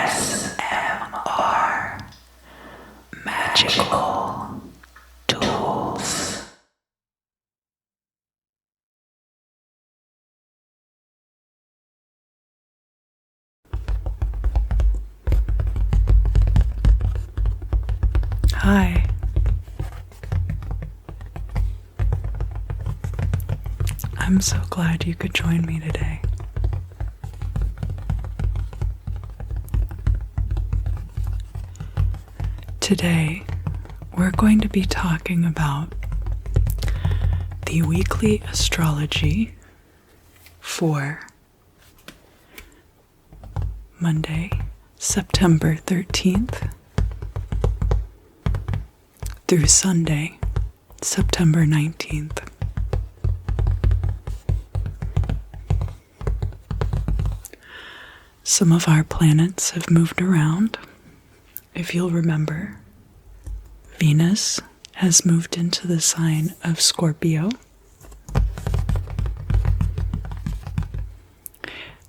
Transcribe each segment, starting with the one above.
ASMR Magical Tools. Hi. I'm so glad you could join me today. Today, we're going to be talking about the weekly astrology for Monday, September 13th through Sunday, September 19th. Some of our planets have moved around. If you'll remember, Venus has moved into the sign of Scorpio.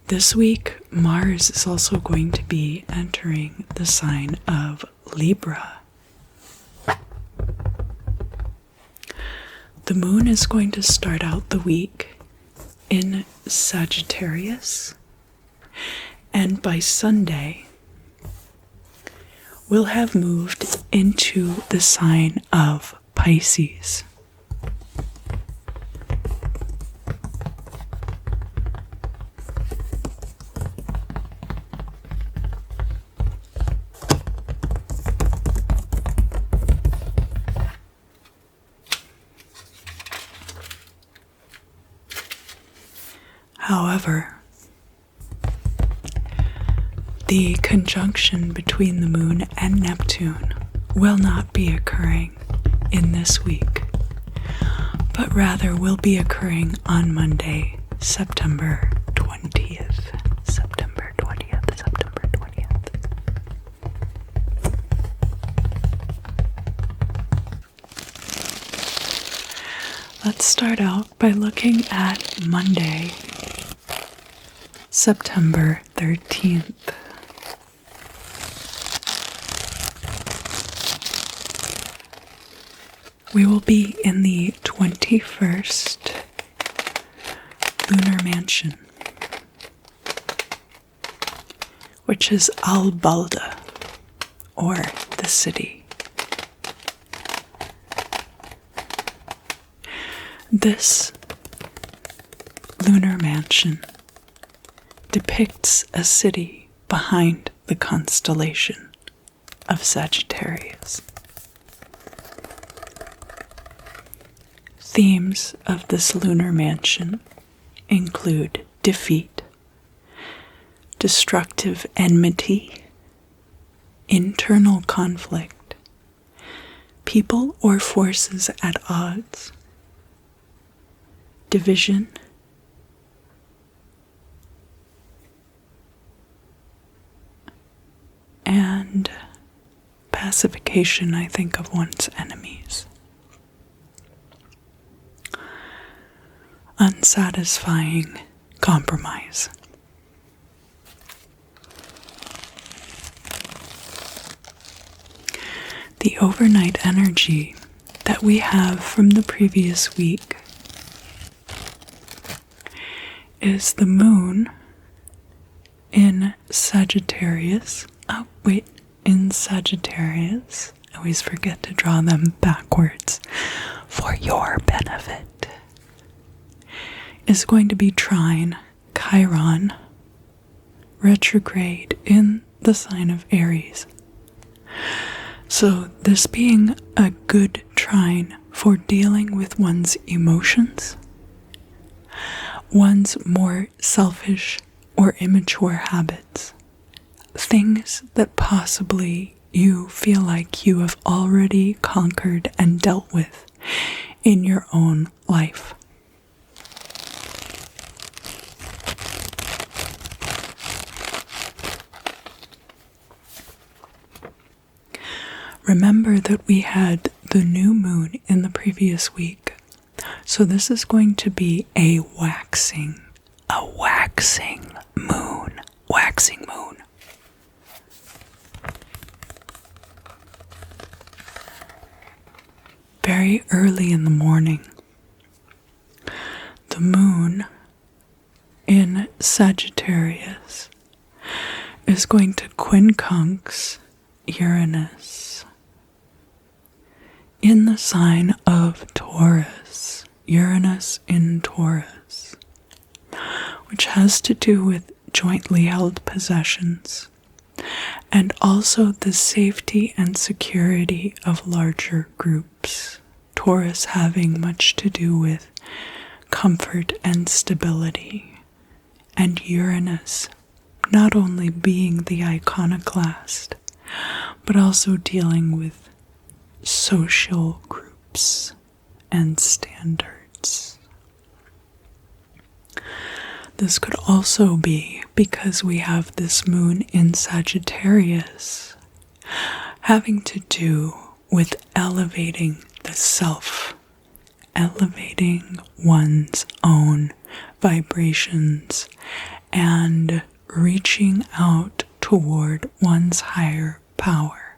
This week, Mars is also going to be entering the sign of Libra. The moon is going to start out the week in Sagittarius, and by Sunday, we'll have moved into the sign of Pisces. However, the conjunction between the moon and Neptune will not be occurring in this week, but rather will be occurring on Monday, September 20th. September 20th, September 20th. Let's start out by looking at Monday, September 13th. We will be in the 21st lunar mansion, which is Al-Balda, or the city. This lunar mansion depicts a city behind the constellation of Sagittarius. Themes of this lunar mansion include defeat, destructive enmity, internal conflict, people or forces at odds, division, and pacification, I think, of one's enemies. Unsatisfying compromise. The overnight energy that we have from the previous week is the moon in Sagittarius. In Sagittarius. I always forget to draw them backwards for your benefit. Is going to be trine Chiron retrograde in the sign of Aries. So this being a good trine for dealing with one's emotions, one's more selfish or immature habits, things that possibly you feel like you have already conquered and dealt with in your own life. Remember that we had the new moon in the previous week, so this is going to be a waxing moon. very early in the morning, the moon in Sagittarius is going to quincunx Uranus in the sign of Taurus, Uranus in Taurus, which has to do with jointly held possessions and also the safety and security of larger groups. Taurus having much to do with comfort and stability, and Uranus not only being the iconoclast, but also dealing with social groups and standards. This could also be because we have this moon in Sagittarius having to do with elevating the self, elevating one's own vibrations and reaching out toward one's higher power.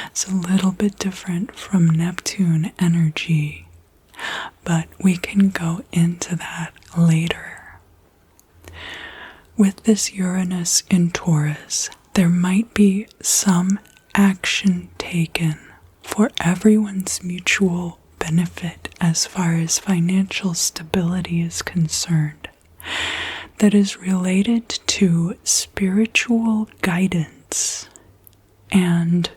It's a little bit different from Neptune energy, but we can go into that later. With this Uranus in Taurus, there might be some action taken for everyone's mutual benefit as far as financial stability is concerned, that is related to spiritual guidance and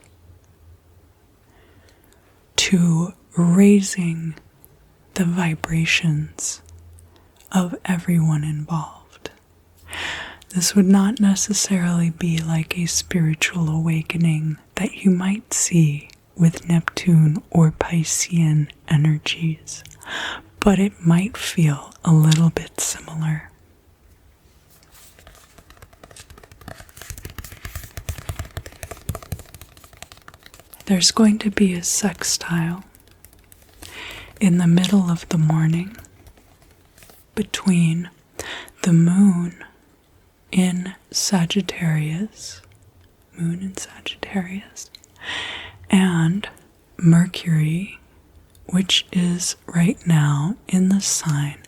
to raising the vibrations of everyone involved. This would not necessarily be like a spiritual awakening that you might see with Neptune or Piscean energies, but it might feel a little bit similar. There's going to be a sextile in the middle of the morning between the moon in Sagittarius, and Mercury, which is right now in the sign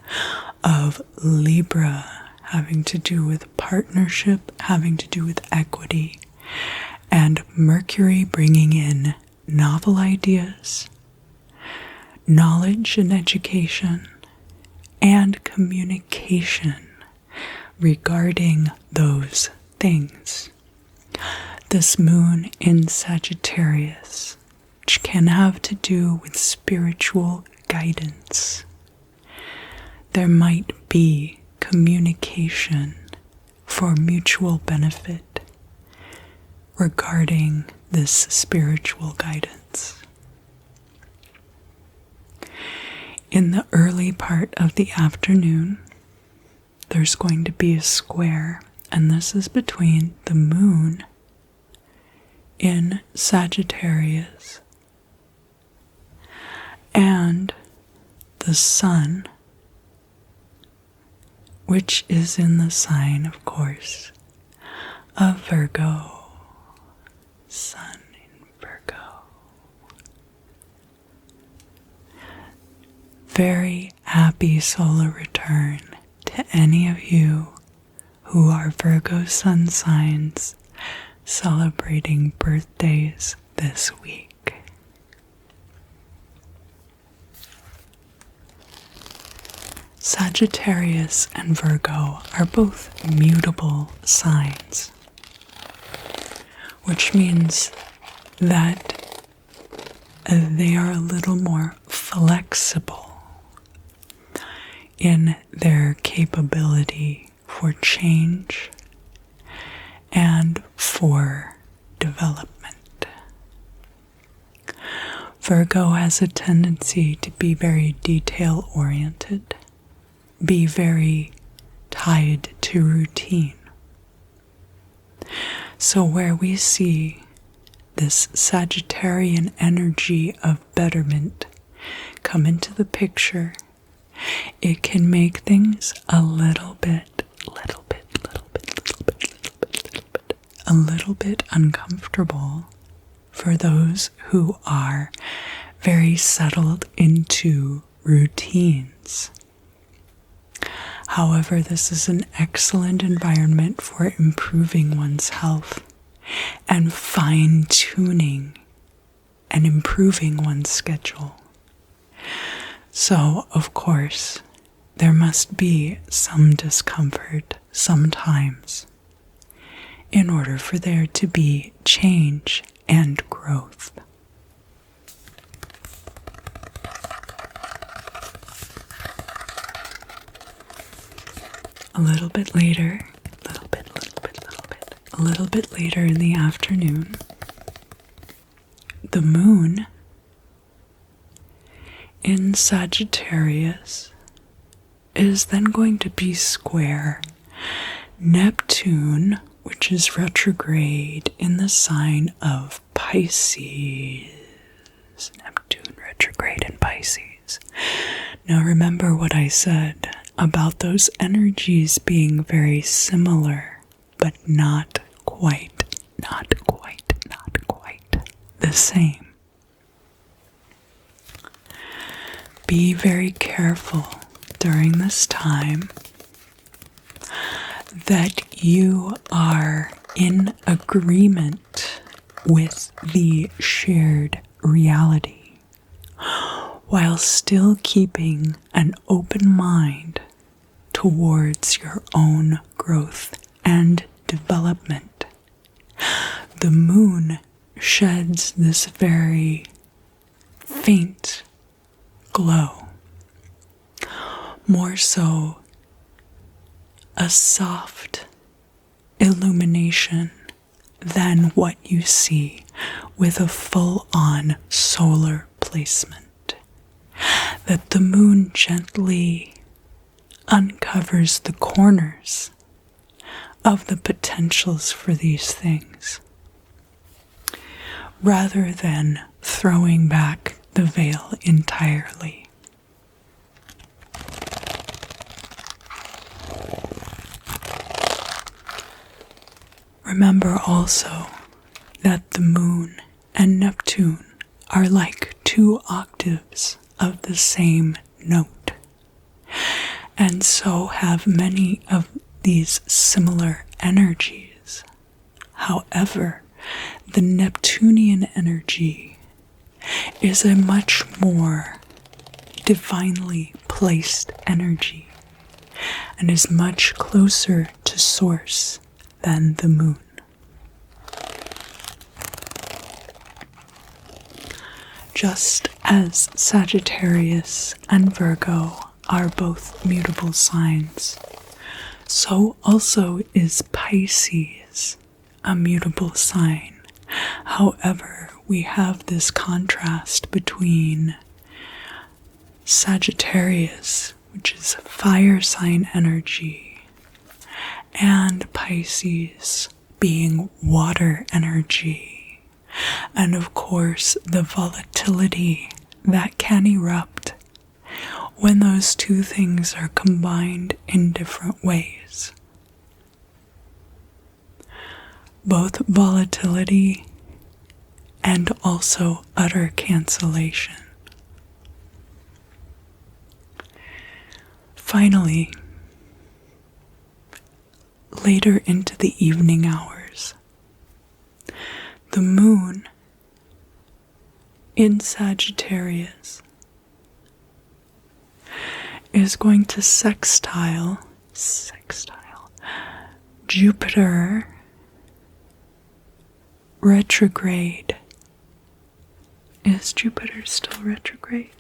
of Libra, having to do with partnership, having to do with equity, and Mercury bringing in novel ideas, knowledge and education, and communication regarding those things. This moon in Sagittarius, which can have to do with spiritual guidance. There might be communication for mutual benefit regarding this spiritual guidance. In the early part of the afternoon, there's going to be a square, and this is between the moon in Sagittarius and the sun, which is in the sign, of course, of Virgo. Sun in Virgo. Very happy solar return to any of you who are Virgo sun signs celebrating birthdays this week. Sagittarius and Virgo are both mutable signs, which means that they are a little more flexible in their capability for change and for development. Virgo has a tendency to be very detail-oriented, be very tied to routine. So where we see this Sagittarian energy of betterment come into the picture, it can make things a little bit uncomfortable for those who are very settled into routines. However, this is an excellent environment for improving one's health and fine-tuning and improving one's schedule. So, of course, there must be some discomfort sometimes in order for there to be change and growth. A little bit later in the afternoon, the moon in Sagittarius is then going to be square Neptune, which is retrograde in the sign of Pisces. Neptune retrograde in Pisces. Now remember what I said about those energies being very similar, but not quite the same. Be very careful during this time that you are in agreement with the shared reality, while still keeping an open mind towards your own growth and development. The moon sheds this very faint glow, more so a soft illumination than what you see with a full-on solar placement. That the moon gently uncovers the corners of the potentials for these things, rather than throwing back the veil entirely. Remember also that the moon and Neptune are like two octaves of the same note, and so have many of these similar energies. However, the Neptunian energy is a much more divinely placed energy and is much closer to source than the moon. Just as Sagittarius and Virgo are both mutable signs, so also is Pisces a mutable sign. However, we have this contrast between Sagittarius, which is fire sign energy, and Pisces being water energy. And of course, the volatility that can erupt when those two things are combined in different ways. Both volatility and also utter cancellation. Finally, later into the evening hours, the moon in Sagittarius is going to sextile Jupiter retrograde. Is Jupiter still retrograde?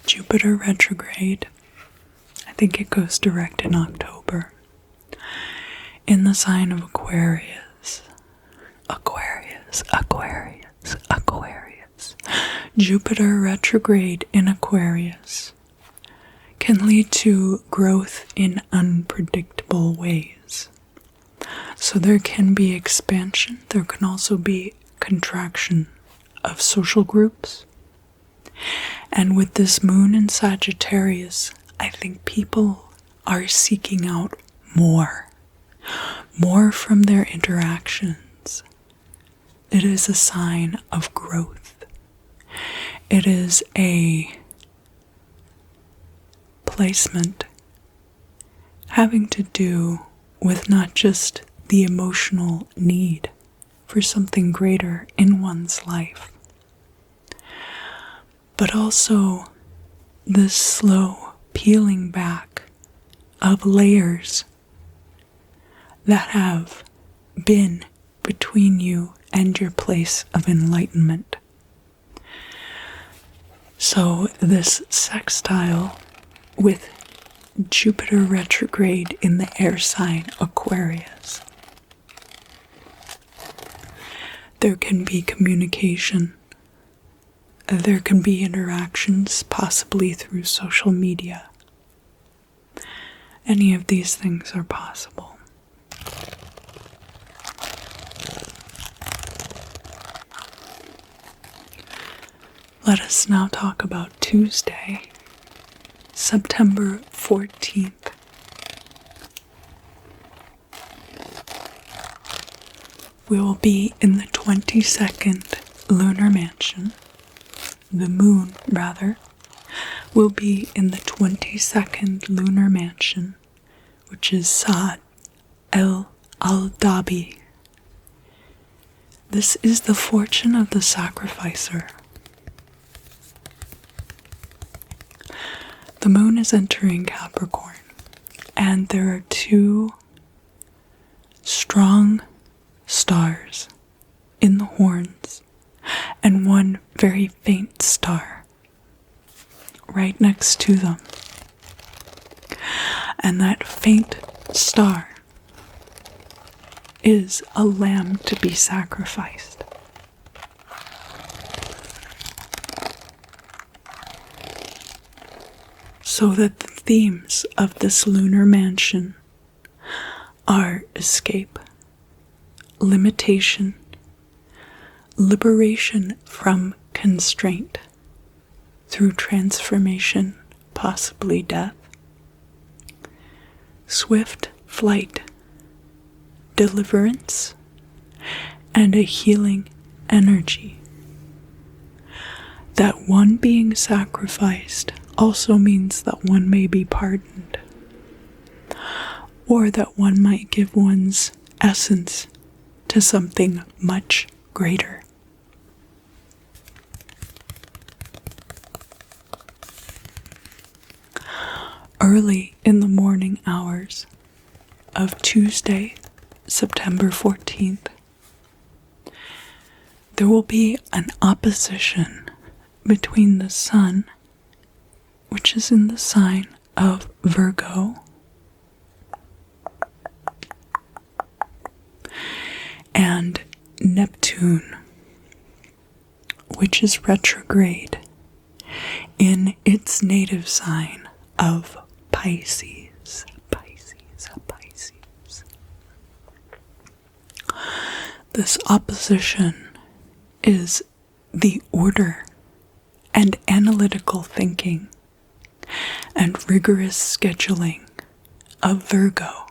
Jupiter retrograde, I think it goes direct in October, in the sign of Aquarius. Jupiter retrograde in Aquarius can lead to growth in unpredictable ways. So there can be expansion, there can also be contraction of social groups. And with this moon in Sagittarius, I think people are seeking out more more from their interactions. It is a sign of growth. It is a placement having to do with not just the emotional need for something greater in one's life, but also this slow peeling back of layers that have been between you and your place of enlightenment. So this sextile with Jupiter retrograde in the air sign Aquarius, there can be communication. There can be interactions, possibly through social media. Any of these things are possible. Let us now talk about Tuesday, September 14th. We will be in the 22nd lunar mansion. The moon, rather, will be in the 22nd lunar mansion, which is Saad al-Dabi. This is the fortune of the sacrificer. The moon is entering Capricorn, and there are two strong stars in the horns and one very faint star right next to them. And that faint star is a lamb to be sacrificed. So that the themes of this lunar mansion are escape, limitation, liberation from constraint through transformation, possibly death, swift flight, deliverance, and a healing energy. That one being sacrificed also means that one may be pardoned, or that one might give one's essence to something much greater. Early in the morning hours of Tuesday, September 14th, there will be an opposition between the Sun, which is in the sign of Virgo, and Neptune, which is retrograde in its native sign of Pisces. This opposition is the order and analytical thinking and rigorous scheduling of Virgo,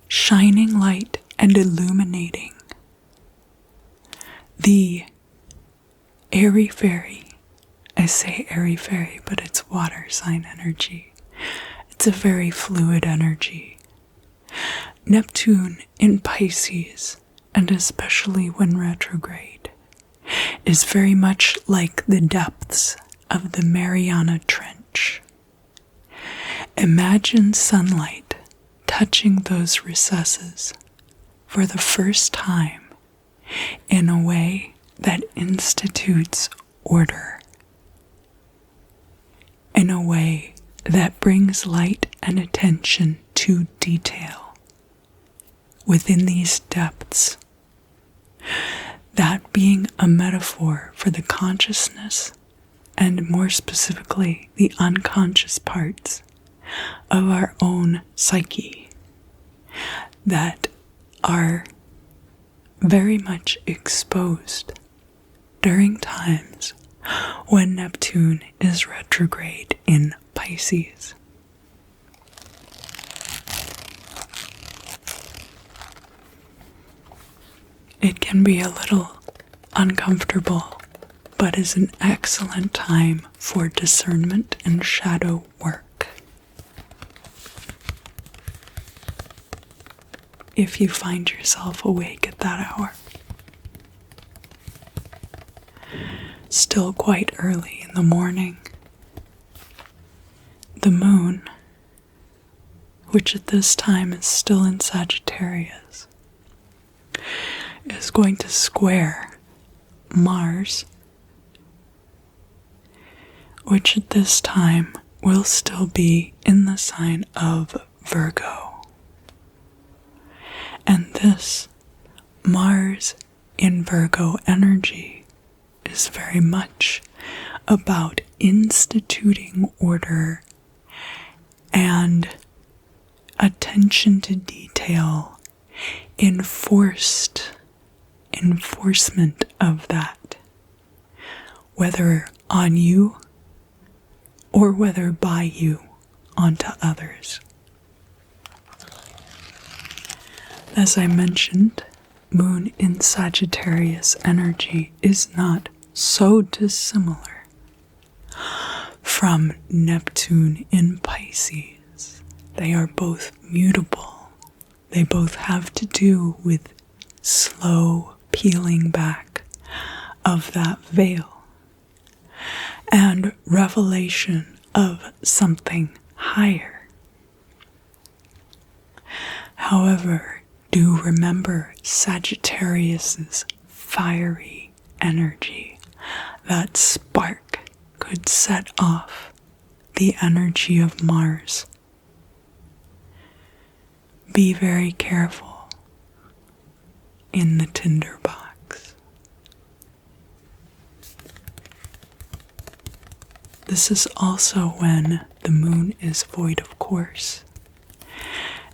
shining light and illuminating the airy-fairy. I say airy-fairy, but it's water sign energy. It's a very fluid energy. Neptune in Pisces, and especially when retrograde, is very much like the depths of the Mariana Trench. Imagine sunlight touching those recesses for the first time in a way that institutes order, in a way that brings light and attention to detail within these depths, that being a metaphor for the consciousness, and more specifically the unconscious parts of our own psyche that are very much exposed during times when Neptune is retrograde in Pisces. It can be a little uncomfortable, but is an excellent time for discernment and shadow work. If you find yourself awake at that hour. Still quite early in the morning, the moon, which at this time is still in Sagittarius, is going to square Mars, which at this time will still be in the sign of Virgo. And this Mars in Virgo energy is very much about instituting order and attention to detail, enforcement of that, whether on you or whether by you onto others. As I mentioned, Moon in Sagittarius energy is not so dissimilar from Neptune in Pisces. They are both mutable. They both have to do with slow peeling back of that veil and revelation of something higher. However, do remember Sagittarius's fiery energy. That spark could set off the energy of Mars. Be very careful in the tinderbox. This is also when the moon is void of course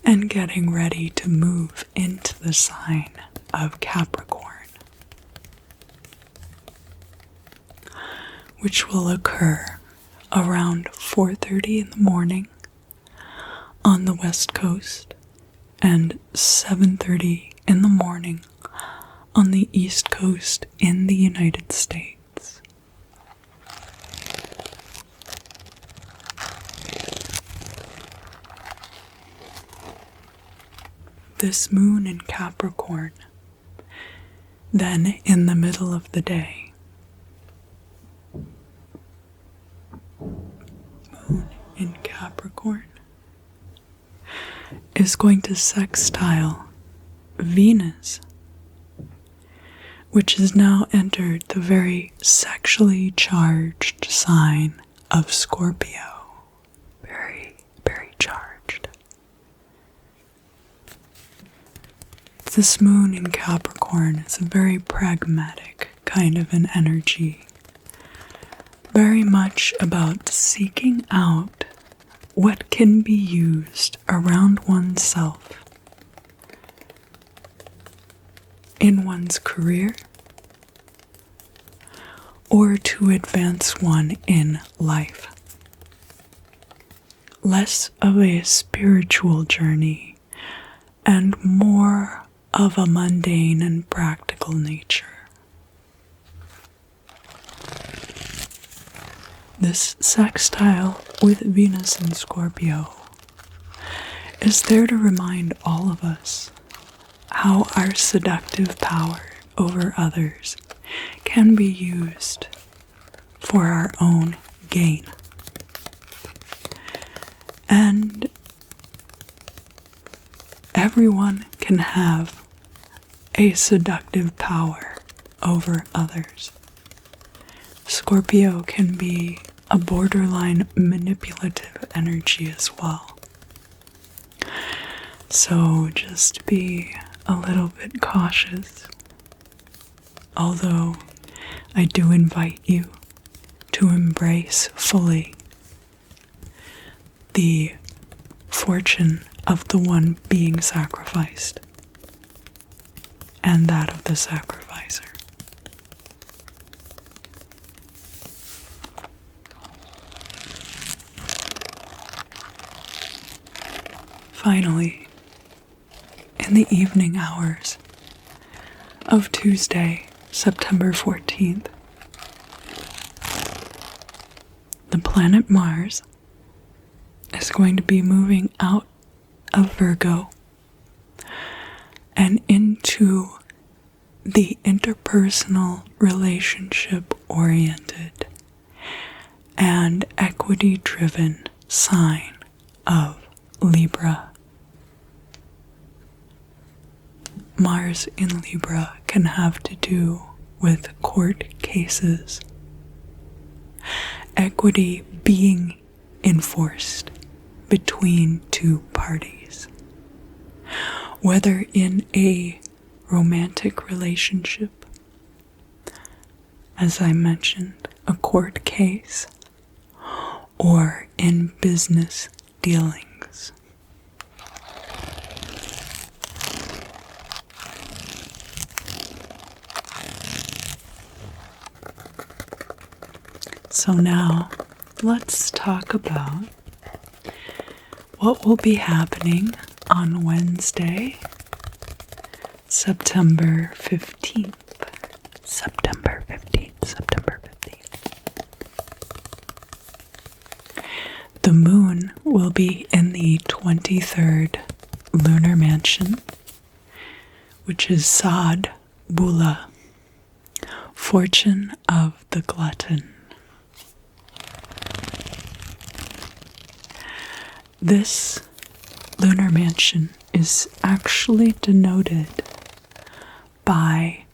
and getting ready to move into the sign of Capricorn, which will occur around 4:30 in the morning on the West Coast and 7:30 in the morning on the East Coast in the United States. This moon in Capricorn, then in the middle of the day, moon in Capricorn, is going to sextile Venus, which has now entered the very sexually charged sign of Scorpio. Very, very charged. This moon in Capricorn is a very pragmatic kind of an energy, very much about seeking out what can be used around oneself in one's career or to advance one in life. Less of a spiritual journey and more of a mundane and practical nature. This sextile with Venus in Scorpio is there to remind all of us how our seductive power over others can be used for our own gain. And everyone can have a seductive power over others. Scorpio can be a borderline manipulative energy as well. So just be a little bit cautious. Although I do invite you to embrace fully the fortune of the one being sacrificed and that of the sacrificer. Finally, in the evening hours of Tuesday, September 14th, the planet Mars is going to be moving out of Virgo and into the interpersonal relationship oriented and equity driven sign of Libra. Mars in Libra can have to do with court cases, equity being enforced between two parties, whether in a romantic relationship, as I mentioned, a court case, or in business dealings. So now, let's talk about what will be happening on Wednesday, September 15th. September 15th. The moon will be in the 23rd lunar mansion, which is Sad Bula, fortune of the glutton. This lunar mansion is actually denoted by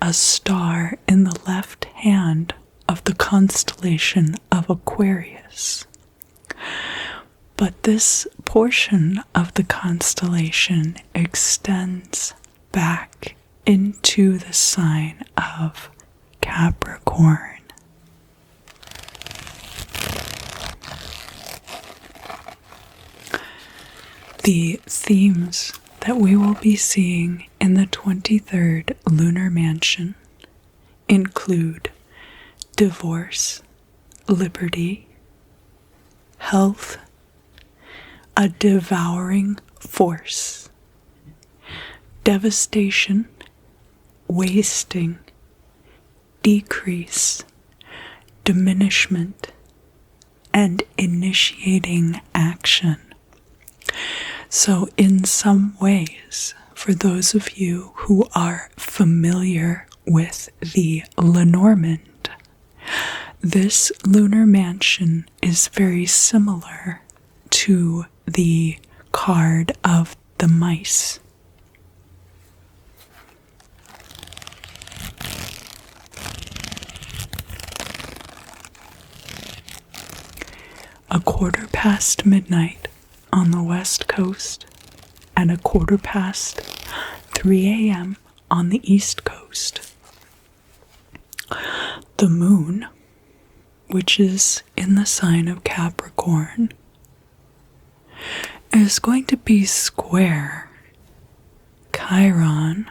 a star in the left hand of the constellation of Aquarius. But this portion of the constellation extends back into the sign of Capricorn. The themes that we will be seeing in the 23rd lunar mansion include divorce, liberty, health, a devouring force, devastation, wasting, decrease, diminishment, and initiating action. So in some ways, for those of you who are familiar with the Lenormand, this lunar mansion is very similar to the card of the mice. A 1:15 midnight on the west coast and 3 a.m. on the east coast. The moon, which is in the sign of Capricorn, is going to be square Chiron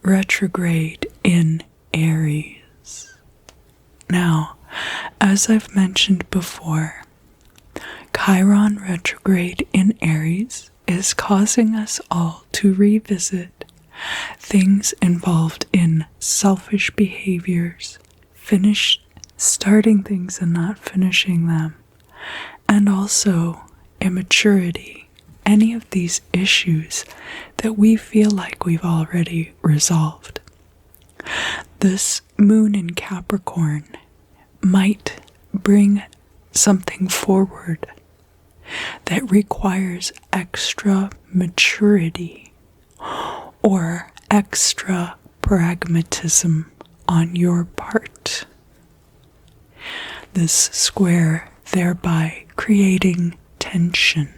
retrograde in Aries. Now, as I've mentioned before, Chiron retrograde in Aries is causing us all to revisit things involved in selfish behaviors, starting things and not finishing them, and also immaturity, any of these issues that we feel like we've already resolved. This moon in Capricorn might bring something forward that requires extra maturity or extra pragmatism on your part. This square thereby creating tension.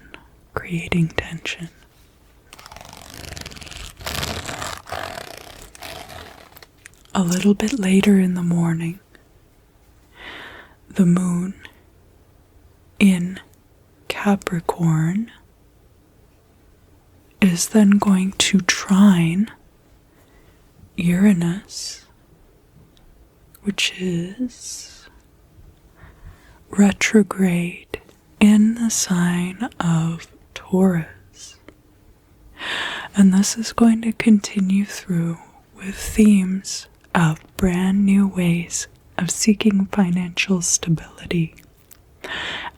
A little bit later in the morning, the moon in Capricorn is then going to trine Uranus, which is retrograde in the sign of Taurus. And this is going to continue through with themes of brand new ways of seeking financial stability,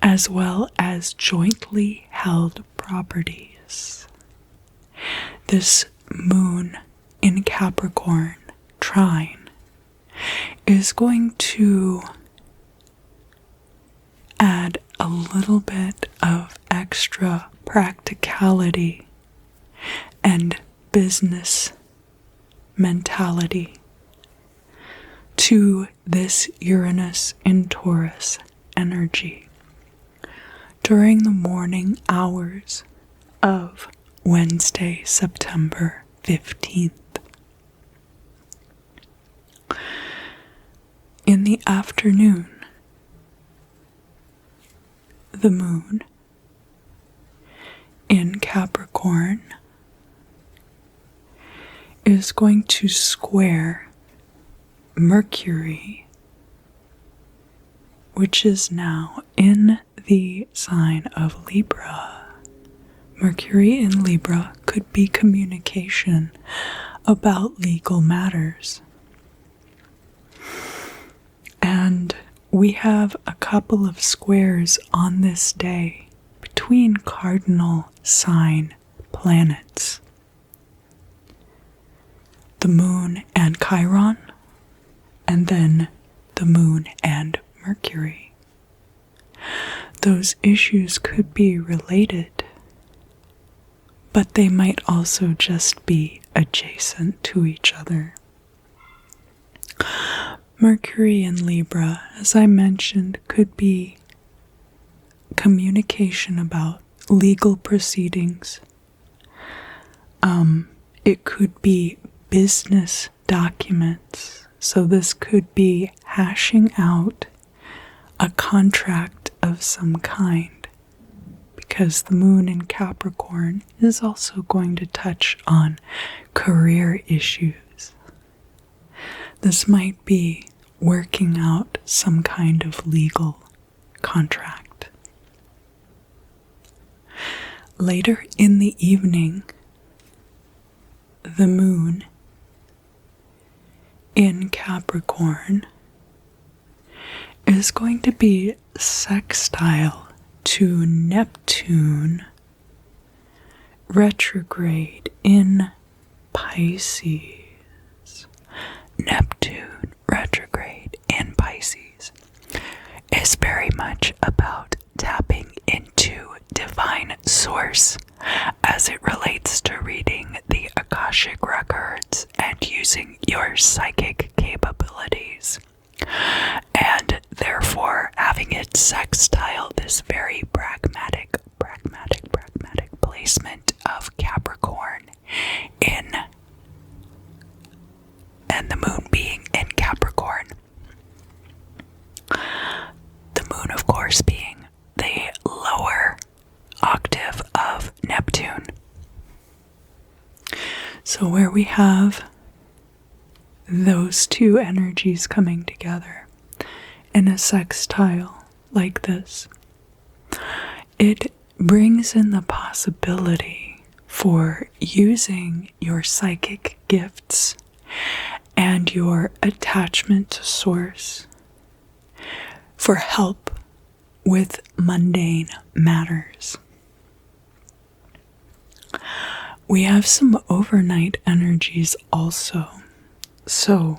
as well as jointly held properties. This moon in Capricorn trine is going to add a little bit of extra practicality and business mentality to this Uranus in Taurus energy during the morning hours of Wednesday, September 15th. In the afternoon, the moon in Capricorn is going to square Mercury, which is now in the sign of Libra. Mercury in Libra could be communication about legal matters. And we have a couple of squares on this day between cardinal sign planets. The moon and Chiron, and then the moon and Mercury. Those issues could be related, but they might also just be adjacent to each other. Mercury in Libra, as I mentioned, could be communication about legal proceedings. It could be business documents. So this could be hashing out a contract of some kind, because the moon in Capricorn is also going to touch on career issues. This might be working out some kind of legal contract. Later in the evening, the moon in Capricorn is going to be sextile to Neptune retrograde in Pisces. Neptune retrograde in Pisces is very much about tapping into divine source as it relates to reading the Akashic records and using your psychic capabilities. And therefore having it sextile this very pragmatic placement of Capricorn in, and the moon being in Capricorn. The moon, of course, being the lower octave of Neptune. So where we have those two energies coming together in a sextile like this, it brings in the possibility for using your psychic gifts and your attachment to source for help with mundane matters. We have some overnight energies also. So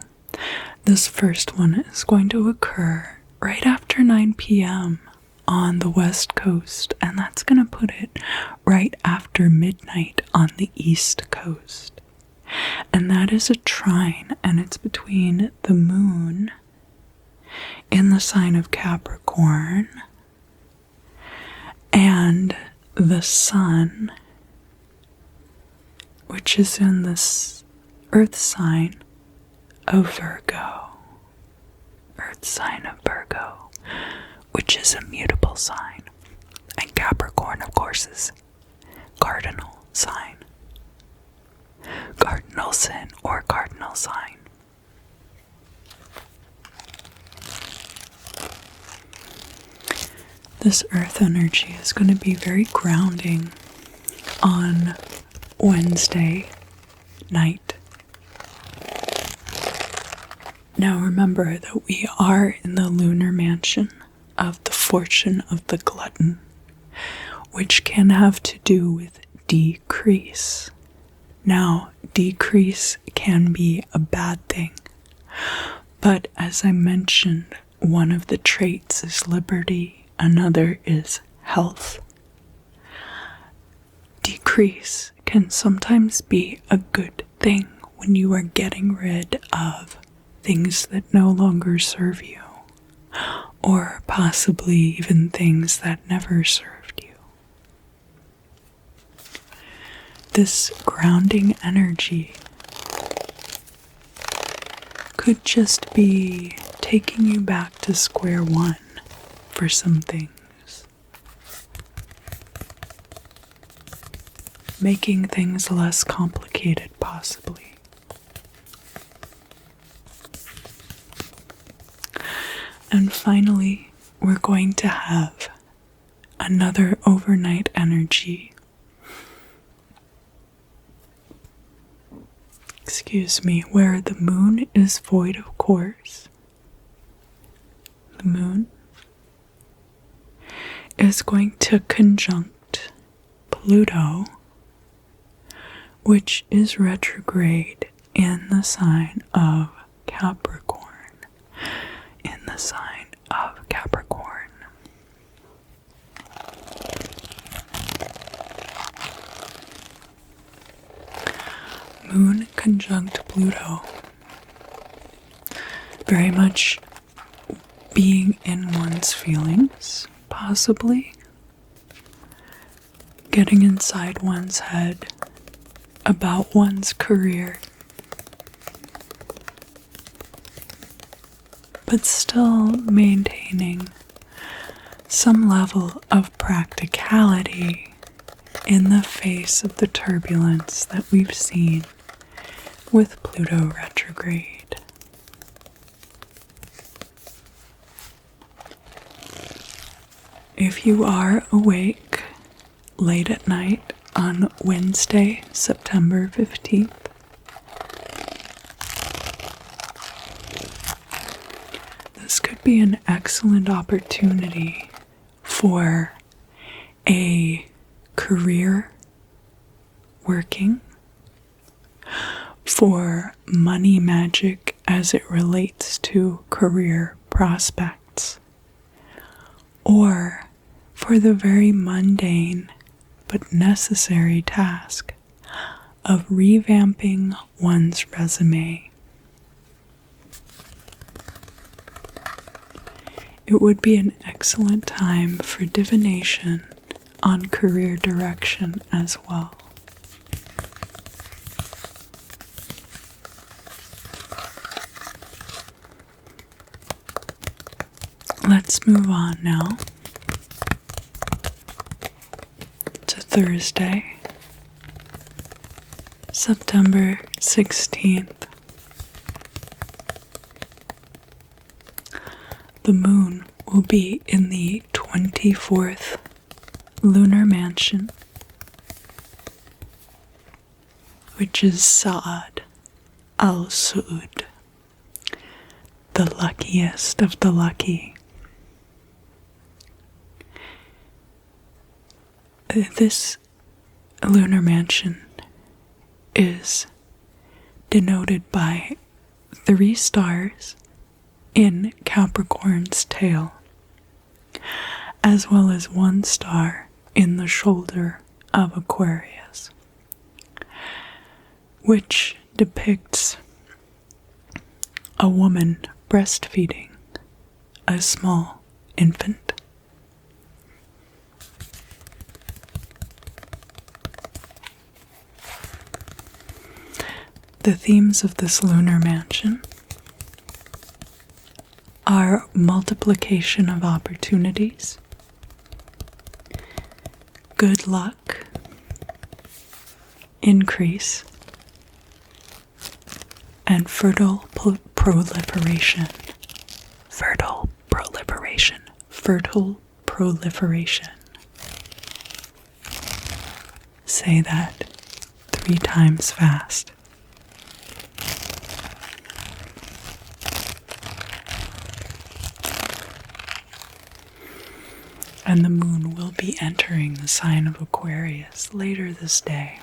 this first one is going to occur right after 9 p.m. on the West Coast, and that's going to put it right after midnight on the East Coast. And that is a trine, and it's between the moon in the sign of Capricorn and the sun, which is in this earth sign of Virgo. Earth sign of Virgo, which is a mutable sign. And Capricorn, of course, is cardinal sign. Cardinal sin or cardinal sign. This earth energy is going to be very grounding on Wednesday night. Now remember that we are in the lunar mansion of the fortune of the glutton, which can have to do with decrease. Now, decrease can be a bad thing, but as I mentioned, one of the traits is liberty, another is health. Decrease can sometimes be a good thing when you are getting rid of things that no longer serve you, or possibly even things that never served you. This grounding energy could just be taking you back to square one for some things, making things less complicated possibly. And finally, we're going to have another overnight energy. Where the moon is void of course. The moon is going to conjunct Pluto, which is retrograde in the sign of Capricorn. Moon conjunct Pluto, very much being in one's feelings, possibly getting inside one's head about one's career, but still maintaining some level of practicality in the face of the turbulence that we've seen with Pluto retrograde. If you are awake late at night on Wednesday, September 15th, this could be an excellent opportunity for a career working, for money magic as it relates to career prospects, or for the very mundane but necessary task of revamping one's resume. It would be an excellent time for divination on career direction as well. Let's move on now to Thursday, September 16th. The moon will be in the 24th lunar mansion, which is Sa'ad al-Su'ud, the luckiest of the lucky. This lunar mansion is denoted by 3 stars in Capricorn's tail, as well as 1 star in the shoulder of Aquarius, which depicts a woman breastfeeding a small infant. The themes of this lunar mansion are multiplication of opportunities, good luck, increase, and fertile proliferation. Fertile proliferation. Fertile proliferation. Say that 3 times fast. And the moon will be entering the sign of Aquarius later this day.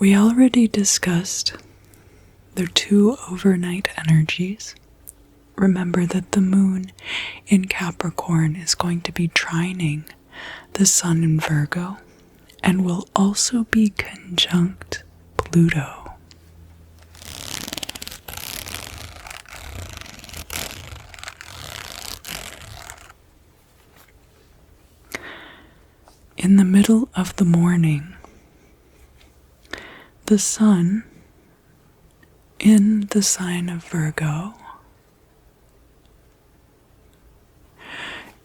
We already discussed the 2 overnight energies. Remember that the moon in Capricorn is going to be trining the sun in Virgo and will also be conjunct Pluto. In the middle of the morning, the sun in the sign of Virgo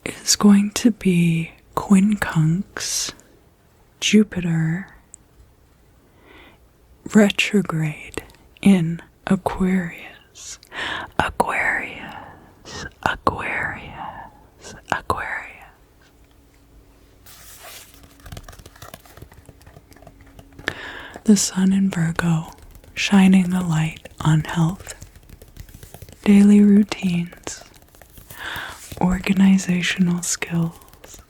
is going to be quincunx Jupiter retrograde in Aquarius. Aquarius, Aquarius, Aquarius. The sun in Virgo, shining a light on health, daily routines, organizational skills,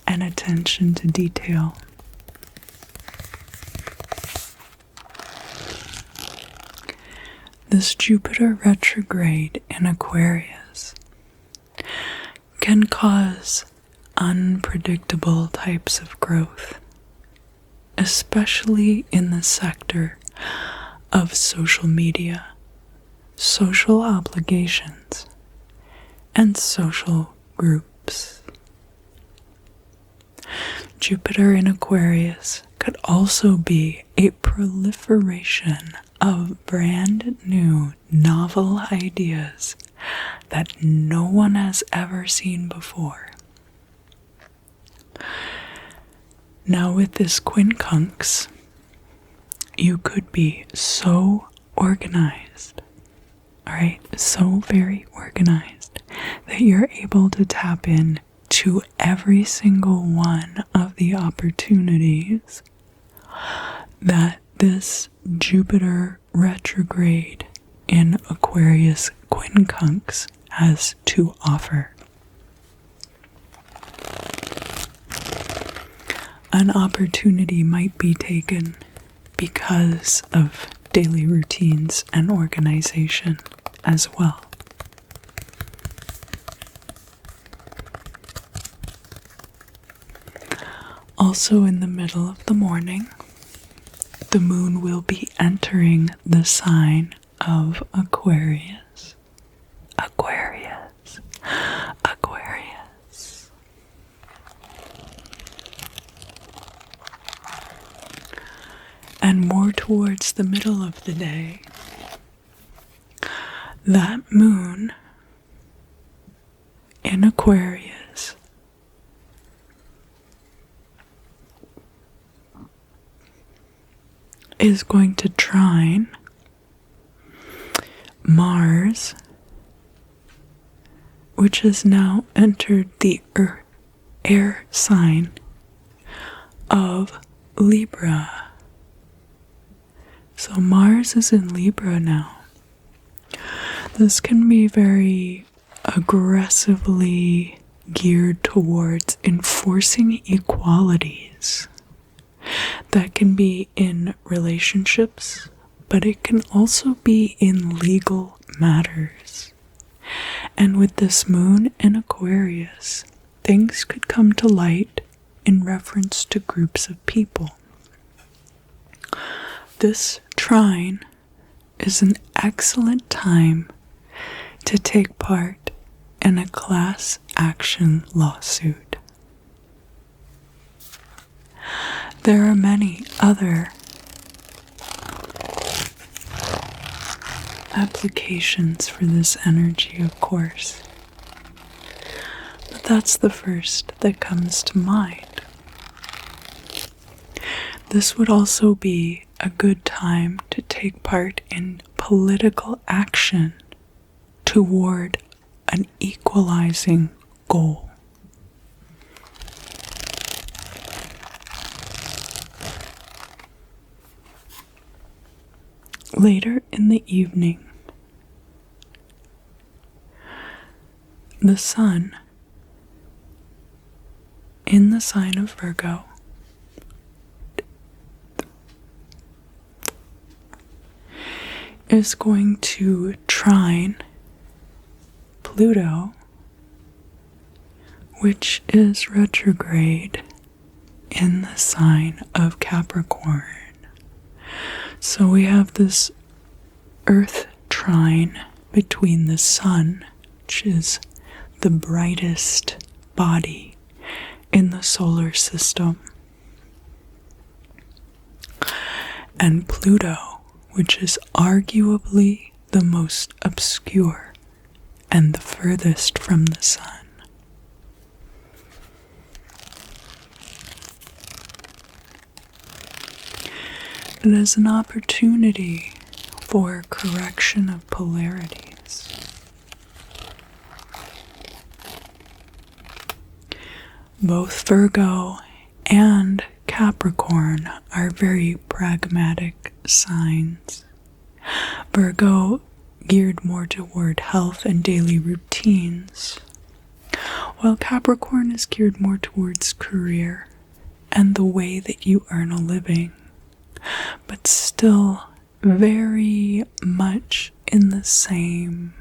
and attention to detail. This Jupiter retrograde in Aquarius can cause unpredictable types of growth, especially in the sector of social media, social obligations, and social groups. Jupiter in Aquarius could also be a proliferation of brand new novel ideas that no one has ever seen before. Now with this quincunx, you could be so organized, alright, so very organized that you're able to tap in to every single one of the opportunities that this Jupiter retrograde in Aquarius quincunx has to offer. An opportunity might be taken because of daily routines and organization as well. Also in the middle of the morning, the moon will be entering the sign of Aquarius. Aquarius. Aquarius. And more towards the middle of the day, that moon in Aquarius is going to trine Mars, which has now entered the air sign of Libra. So Mars is in Libra now. This can be very aggressively geared towards enforcing equalities. That can be in relationships, but it can also be in legal matters. And with this moon in Aquarius, things could come to light in reference to groups of people. This trine is an excellent time to take part in a class action lawsuit. There are many other applications for this energy, of course, but that's the first that comes to mind. This would also be a good time to take part in political action toward an equalizing goal. later in the evening, the sun in the sign of Virgo is going to trine Pluto, which is retrograde in the sign of Capricorn. So we have this Earth trine between the sun, which is the brightest body in the solar system, and Pluto, which is arguably the most obscure and the furthest from the sun. It is an opportunity for correction of polarities. Both Virgo and Capricorn are very pragmatic signs. Virgo geared more toward health and daily routines, while Capricorn is geared more towards career and the way that you earn a living, but still very much in the same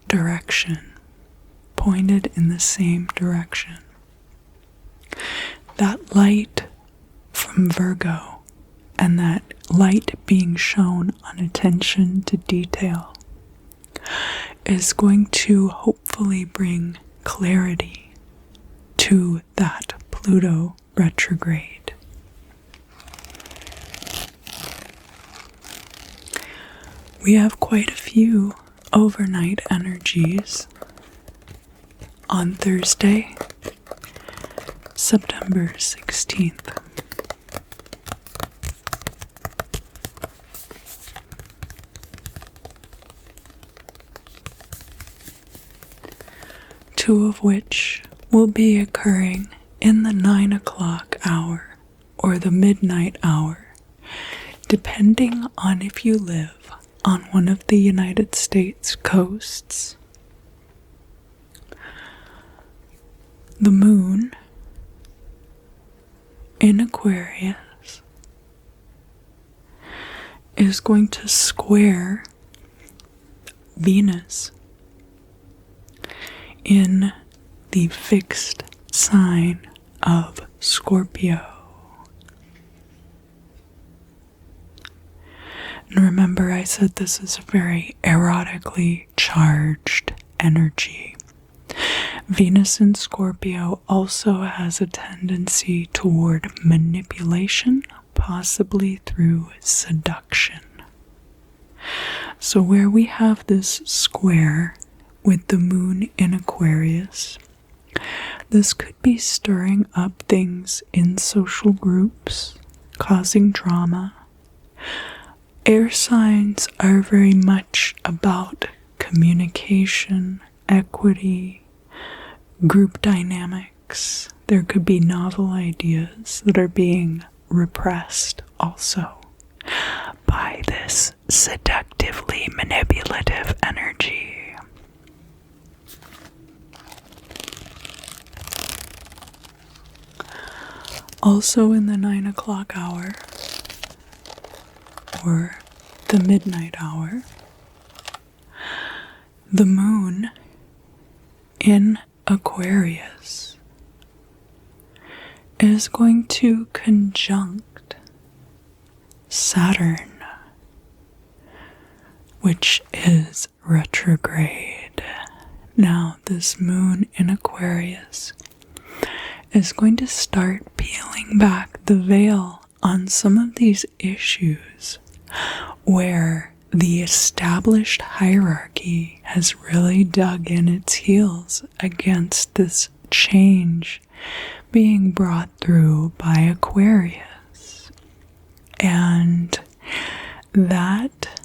direction, pointed in the same direction. That light from Virgo and that light being shown on attention to detail is going to hopefully bring clarity to that Pluto retrograde. We have quite a few overnight energies on Thursday, September 16th. Two of which will be occurring in the 9 o'clock hour or the midnight hour, depending on if you live on one of the United States coasts. The moon in Aquarius is going to square Venus in the fixed sign of Scorpio. And remember, I said this is a very erotically charged energy. Venus in Scorpio also has a tendency toward manipulation, possibly through seduction. So where we have this square with the moon in Aquarius, this could be stirring up things in social groups, causing drama. Air signs are very much about communication, equity, group dynamics. There could be novel ideas that are being repressed also by this seductively manipulative energy. Also in the 9 o'clock hour or the midnight hour, the moon in Aquarius is going to conjunct Saturn, which is retrograde. Now, this moon in Aquarius is going to start peeling back the veil on some of these issues where the established hierarchy has really dug in its heels against this change being brought through by Aquarius. And that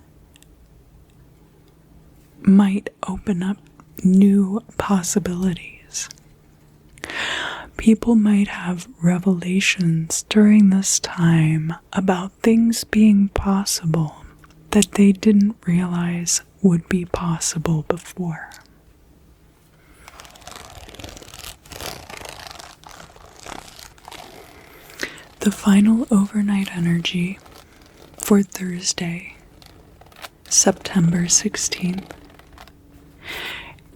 might open up new possibilities. people might have revelations during this time about things being possible that they didn't realize would be possible before. The final overnight energy for Thursday, September 16th,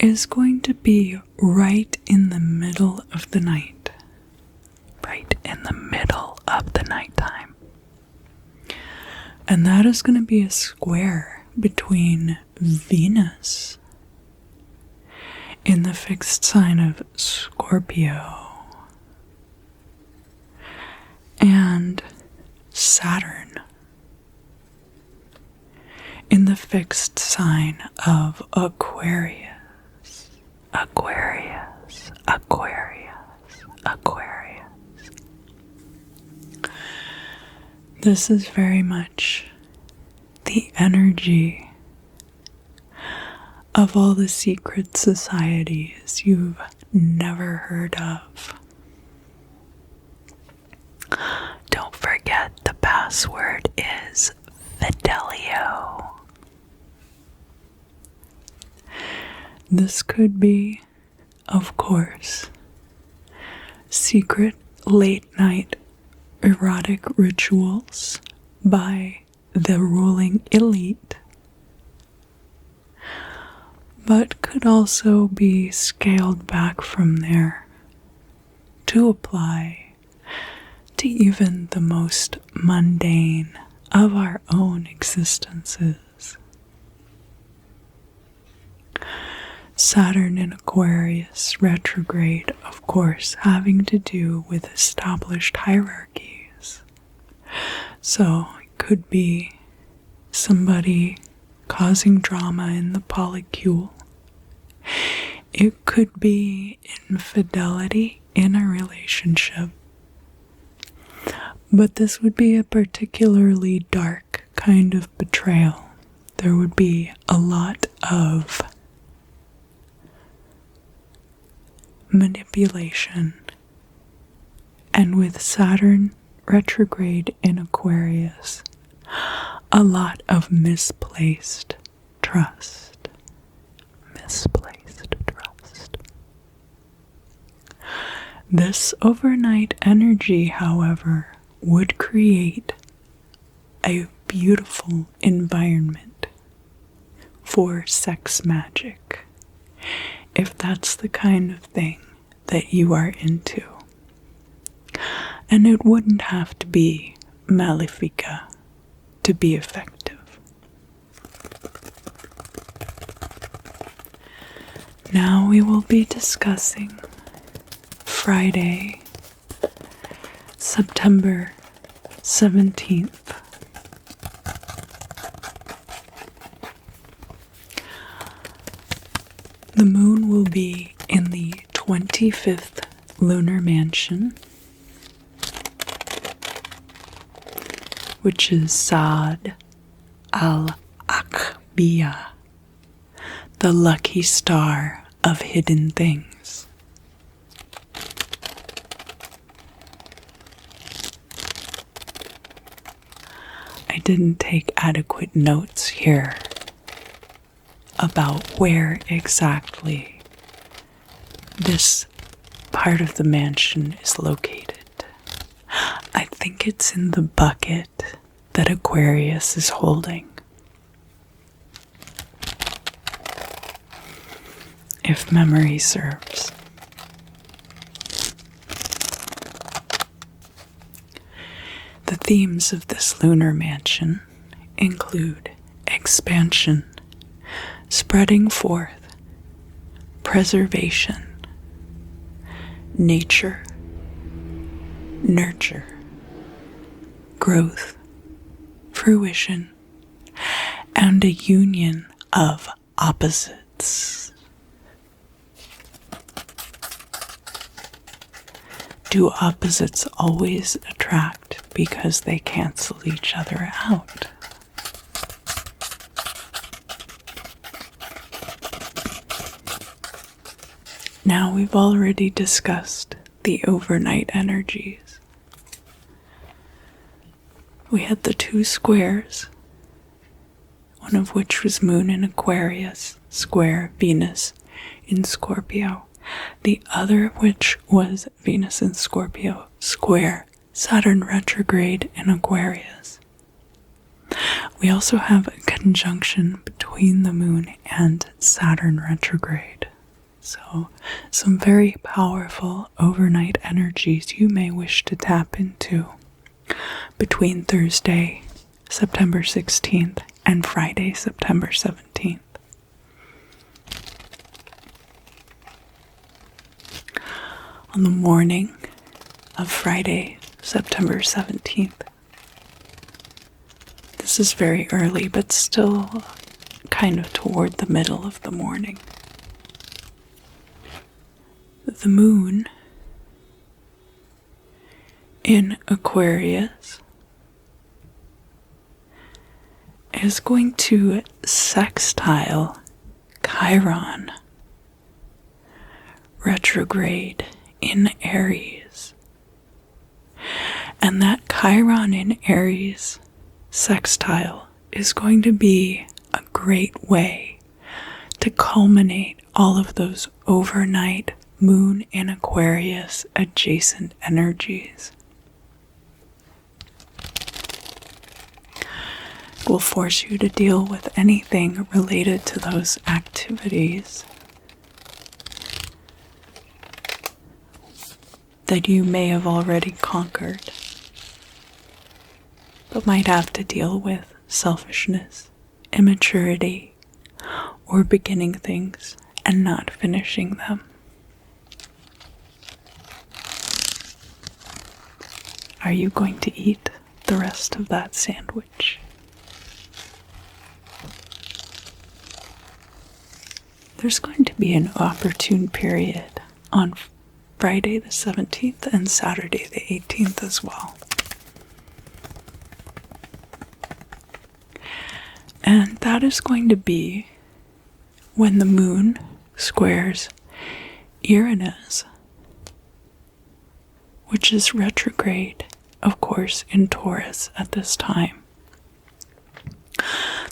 is going to be right in the middle of the night. Right in the middle of the nighttime. And that is going to be a square between Venus in the fixed sign of Scorpio and Saturn in the fixed sign of Aquarius. Aquarius, Aquarius, Aquarius. This is very much the energy of all the secret societies you've never heard of. Don't forget the password is Fidelio. This could be, of course, secret late-night erotic rituals by the ruling elite, but could also be scaled back from there to apply to even the most mundane of our own existences. Saturn in Aquarius retrograde, of course, having to do with established hierarchies. So it could be somebody causing drama in the polycule. It could be infidelity in a relationship. But this would be a particularly dark kind of betrayal. There would be a lot of manipulation. And with Saturn retrograde in Aquarius, a lot of misplaced trust. Misplaced trust. This overnight energy, however, would create a beautiful environment for sex magic, if that's the kind of thing that you are into. And it wouldn't have to be Malefica to be effective. Now we will be discussing Friday, September 17th. The moon will be in the 25th lunar mansion, which is Saad al-Aqbiya, the lucky star of hidden things. I didn't take adequate notes here about where exactly this part of the mansion is located. I think it's in the bucket that Aquarius is holding. If memory serves. The themes of this lunar mansion include expansion, spreading forth, preservation, nature, nurture, growth, fruition, and a union of opposites. Do opposites always attract because they cancel each other out? Now we've already discussed the overnight energies. We had the two squares, one of which was Moon in Aquarius, square Venus in Scorpio. The other of which was Venus in Scorpio, square Saturn retrograde in Aquarius. We also have a conjunction between the Moon and Saturn retrograde. So, some very powerful overnight energies you may wish to tap into between Thursday, September 16th and Friday, September 17th. On the morning of Friday, September 17th, this is very early, but still kind of toward the middle of the morning. The moon in Aquarius is going to sextile Chiron retrograde in Aries. And that Chiron in Aries sextile is going to be a great way to culminate all of those overnight Moon in Aquarius adjacent energies. It will force you to deal with anything related to those activities that you may have already conquered, but might have to deal with selfishness, immaturity, or beginning things and not finishing them. Are you going to eat the rest of that sandwich? There's going to be an opportune period on Friday the 17th and Saturday the 18th as well. And that is going to be when the moon squares Uranus, which is retrograde, of course, in Taurus at this time.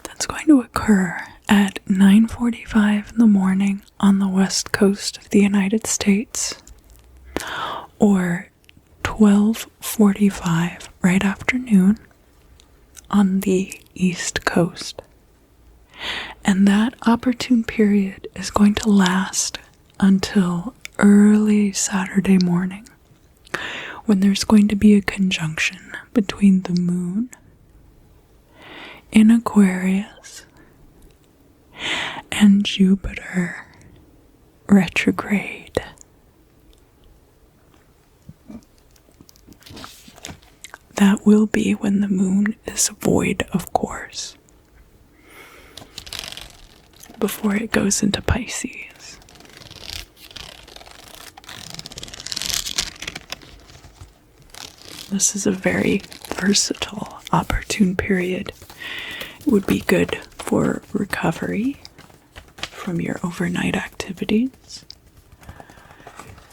That's going to occur at 9:45 in the morning on the west coast of the United States, or 12:45 right after noon on the east coast. And that opportune period is going to last until early Saturday morning, when there's going to be a conjunction between the moon in Aquarius and Jupiter retrograde. That will be when the moon is void, of course, before it goes into Pisces. This is a very versatile, opportune period. It would be good for recovery from your overnight activities.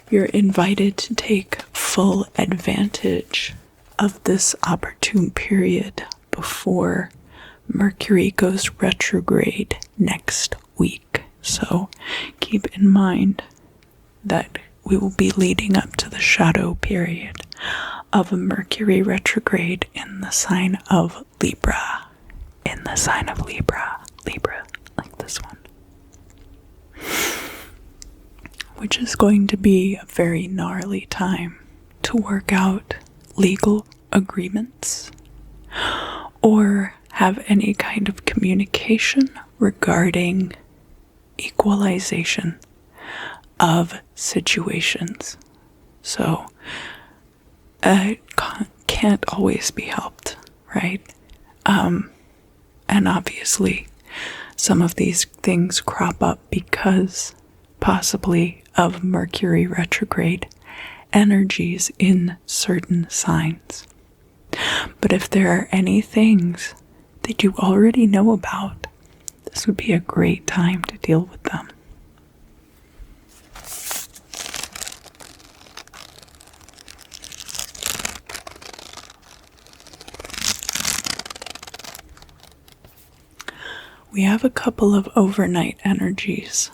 You're invited to take full advantage of this opportune period before Mercury goes retrograde next week. So keep in mind that we will be leading up to the shadow period of a Mercury retrograde in the sign of Libra. In the sign of Libra. Libra, like this one. Which is going to be a very gnarly time to work out legal agreements or have any kind of communication regarding equalization of situations. So, it can't always be helped, right? And obviously, some of these things crop up because possibly of Mercury retrograde energies in certain signs. But if there are any things that you already know about, this would be a great time to deal with them. we have a couple of overnight energies.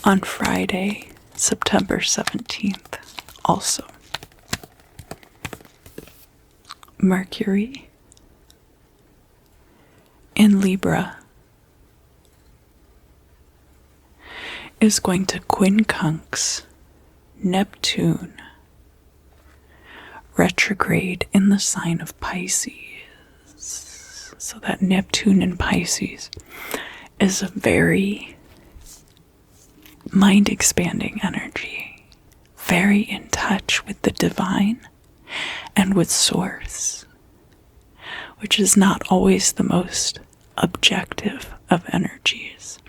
On Friday, September 17th, also. Mercury in Libra is going to quincunx Neptune retrograde in the sign of Pisces. So that Neptune in Pisces is a very mind-expanding energy, very in touch with the divine and with source, which is not always the most objective of energies.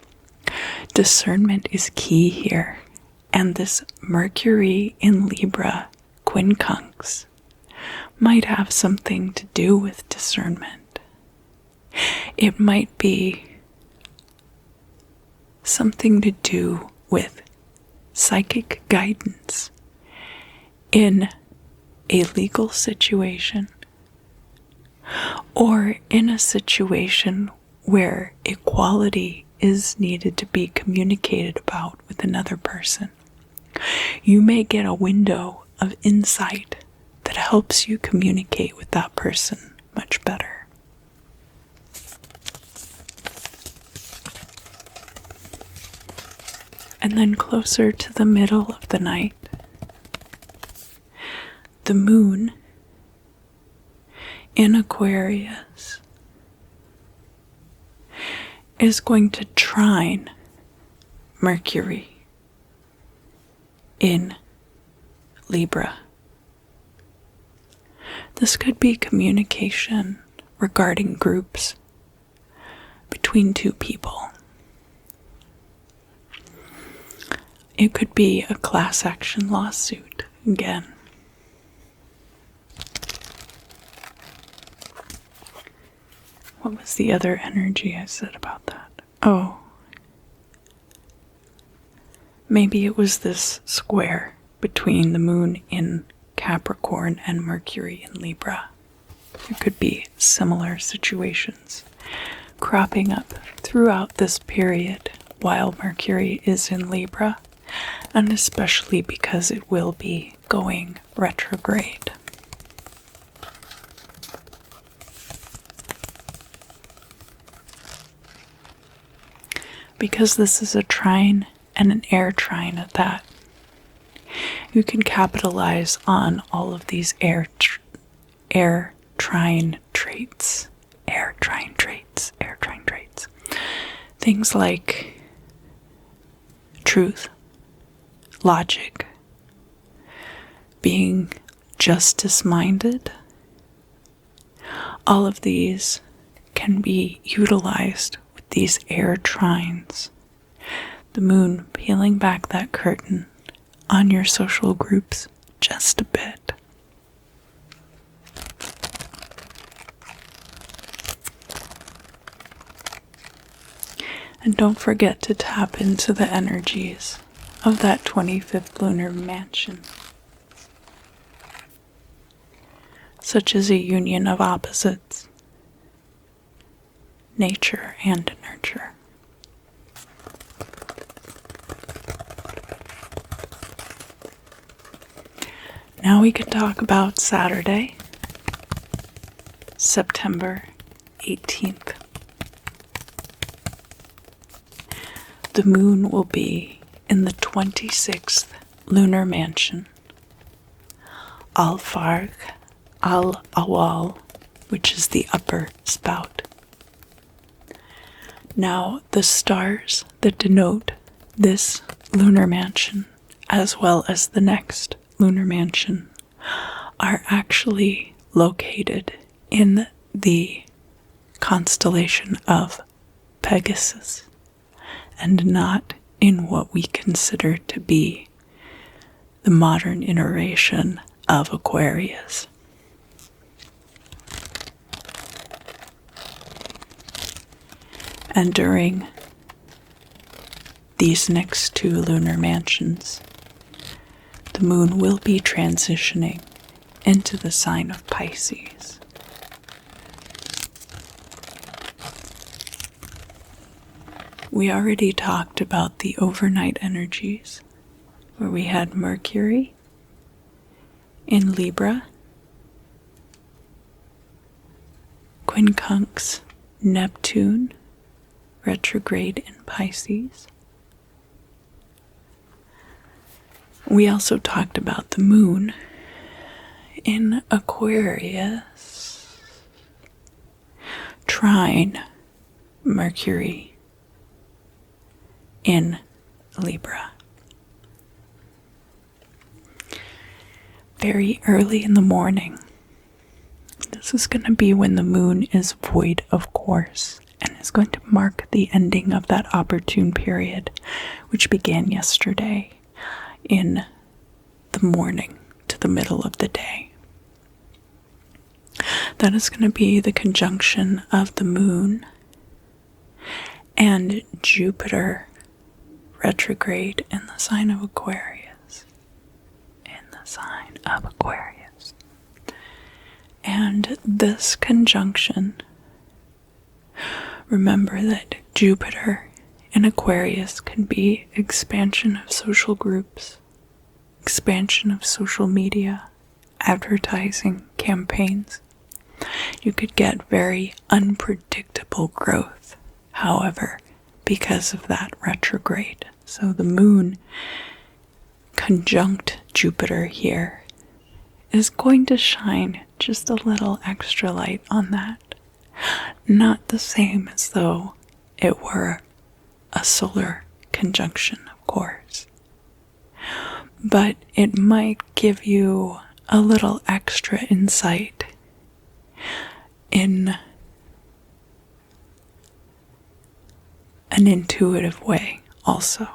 Discernment is key here, and this Mercury in Libra quincunx might have something to do with discernment. It might be something to do with psychic guidance in a legal situation or in a situation where equality is needed to be communicated about with another person. You may get a window of insight that helps you communicate with that person much better. And then closer to the middle of the night, the moon in Aquarius is going to trine Mercury in Libra. This could be communication regarding groups between two people. It could be a class action lawsuit again. What was the other energy I said about that? Oh, maybe it was this square between the moon in Capricorn and Mercury in Libra. There could be similar situations cropping up throughout this period while Mercury is in Libra, and especially because it will be going retrograde. Because this is a trine and an air trine at that, you can capitalize on all of these air trine traits. Things like truth, logic, being justice-minded. All of these can be utilized with these air trines. The moon peeling back that curtain on your social groups just a bit. And don't forget to tap into the energies of that 25th lunar mansion, such as a union of opposites, nature and nurture. Now we can talk about Saturday, September 18th. The moon will be in the 26th lunar mansion, Al-Farq Al-Awal, which is the upper spout. Now, the stars that denote this lunar mansion, as well as the next lunar mansion, are actually located in the constellation of Pegasus, and not in what we consider to be the modern iteration of Aquarius. And during these next two lunar mansions, the moon will be transitioning into the sign of Pisces. we already talked about the overnight energies, where we had Mercury in Libra, quincunx Neptune retrograde in Pisces. We also talked about the moon in Aquarius, trine Mercury in Libra. Very early in the morning. This is going to be when the moon is void of course, and is going to mark the ending of that opportune period, which began yesterday in the morning to the middle of the day. That is going to be the conjunction of the moon and Jupiter retrograde in the sign of Aquarius. In the sign of Aquarius. And this conjunction, remember that Jupiter in Aquarius can be expansion of social groups, expansion of social media, advertising campaigns. You could get very unpredictable growth, however, because of that retrograde. So the moon conjunct Jupiter here is going to shine just a little extra light on that. Not the same as though it were a solar conjunction, of course. But it might give you a little extra insight in an intuitive way also.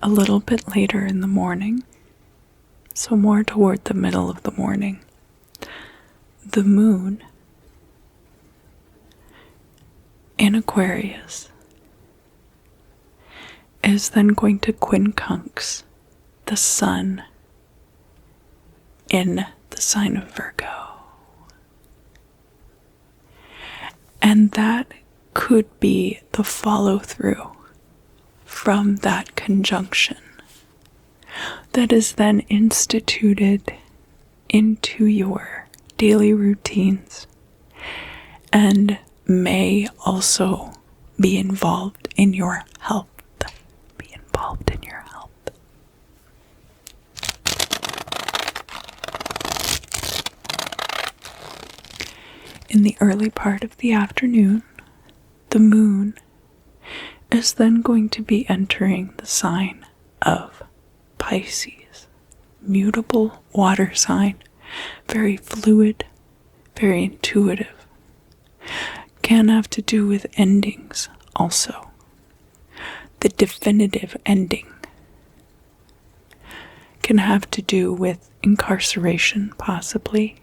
A little bit later in the morning, so more toward the middle of the morning, the moon in Aquarius is then going to quincunx the sun in the sign of Virgo. And that could be the follow-through from that conjunction that is then instituted into your daily routines and may also be involved in your health. In the early part of the afternoon, the moon is then going to be entering the sign of Pisces, mutable water sign, very fluid, very intuitive. Can have to do with endings also. The definitive ending can have to do with incarceration, possibly,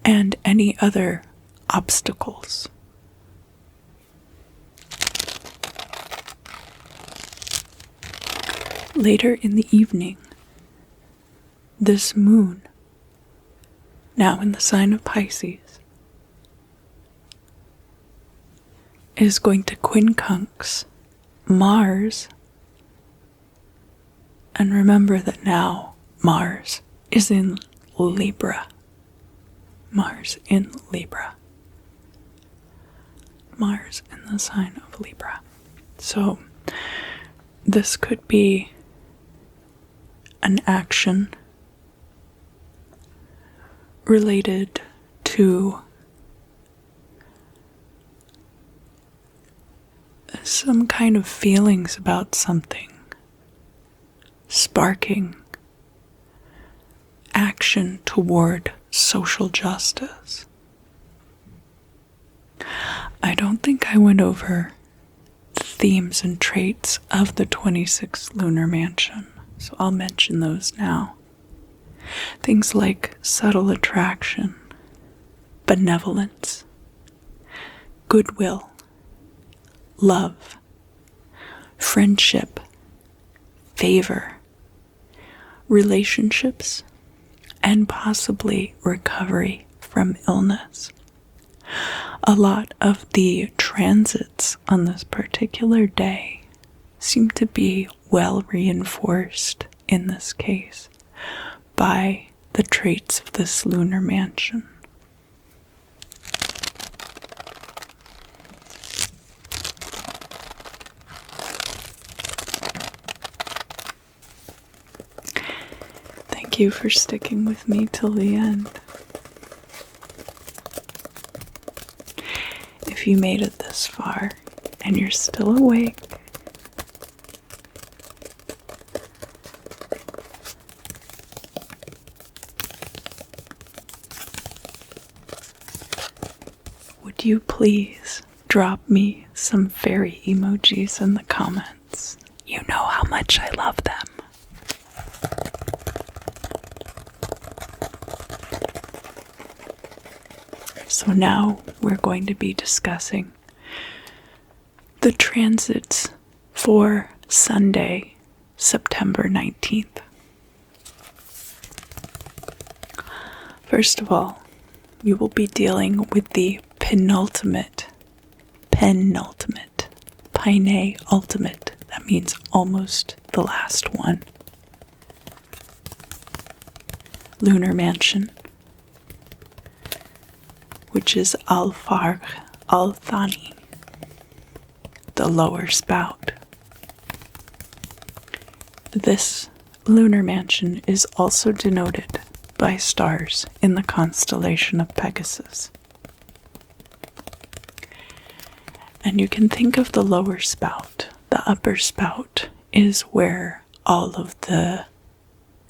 and any other obstacles. Later in the evening, this moon, now in the sign of Pisces, is going to quincunx Mars. And remember that now Mars is in Libra. Mars in Libra. Mars in the sign of Libra. So this could be an action related to some kind of feelings about something, sparking action toward social justice. I don't think I went over the themes and traits of the 26th lunar mansion, so I'll mention those now. Things like subtle attraction, benevolence, goodwill, love, friendship, favor, relationships, and possibly recovery from illness. A lot of the transits on this particular day seem to be well reinforced in this case by the traits of this lunar mansion. Thank you for sticking with me till the end. If you made it this far and you're still awake, would you please drop me some fairy emojis in the comments? You know how much I love them. So now we're going to be discussing the transits for Sunday, September 19th. First of all, we will be dealing with the penultimate, ultimate, that means almost the last one, lunar mansion, which is Al-Farq Al-Thani, the lower spout. This lunar mansion is also denoted by stars in the constellation of Pegasus. And you can think of the lower spout. The upper spout is where all of the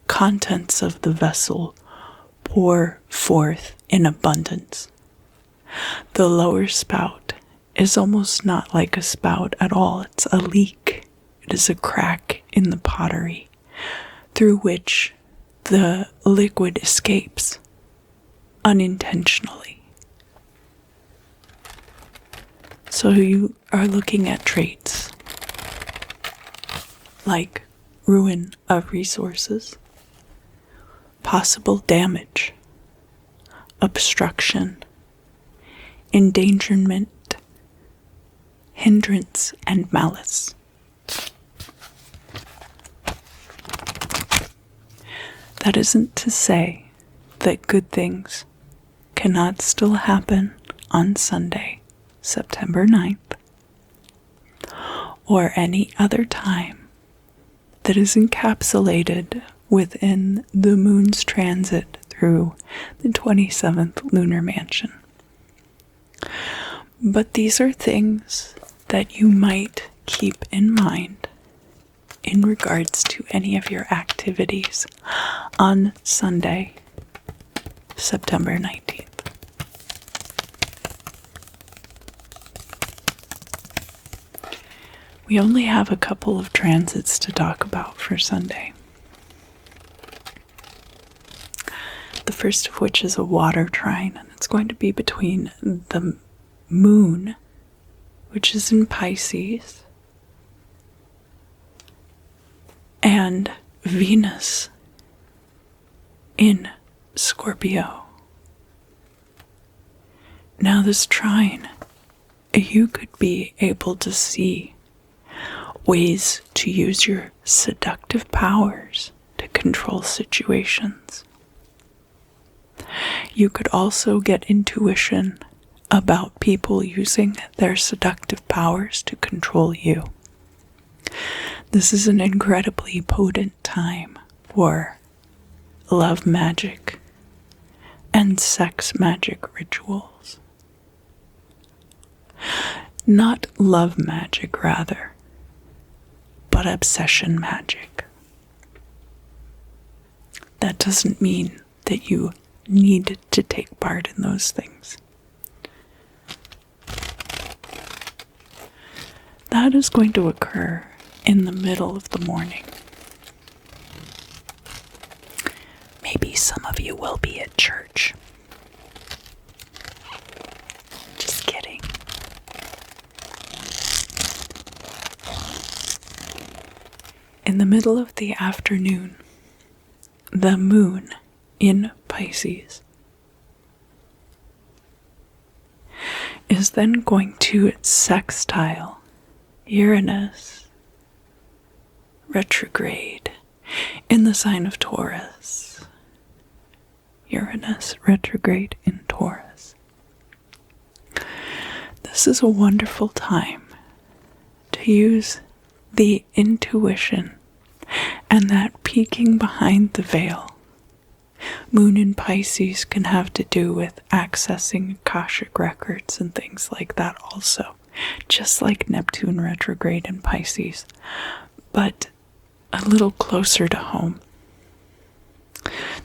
contents of the vessel pour forth in abundance. The lower spout is almost not like a spout at all. It's a leak. It is a crack in the pottery through which the liquid escapes unintentionally. So you are looking at traits like ruin of resources, possible damage, obstruction, endangerment, hindrance, and malice. That isn't to say that good things cannot still happen on Sunday, September 9th, or any other time that is encapsulated within the moon's transit through the 27th lunar mansion. But these are things that you might keep in mind in regards to any of your activities on Sunday, September 19th. We only have a couple of transits to talk about for Sunday. The first of which is a water trine, and it's going to be between the moon, which is in Pisces, and Venus in Scorpio. Now this trine, you could be able to see ways to use your seductive powers to control situations. You could also get intuition about people using their seductive powers to control you. This is an incredibly potent time for love magic and sex magic rituals. Not love magic, rather, but obsession magic. That doesn't mean that you need to take part in those things. That is going to occur in the middle of the morning. Maybe some of you will be at church. Just kidding. In the middle of the afternoon, the moon in Pisces is then going to sextile Uranus retrograde in the sign of Taurus. Uranus retrograde in Taurus. This is a wonderful time to use the intuition and that peeking behind the veil. Moon in Pisces can have to do with accessing Akashic records and things like that also, just like Neptune retrograde in Pisces, but a little closer to home.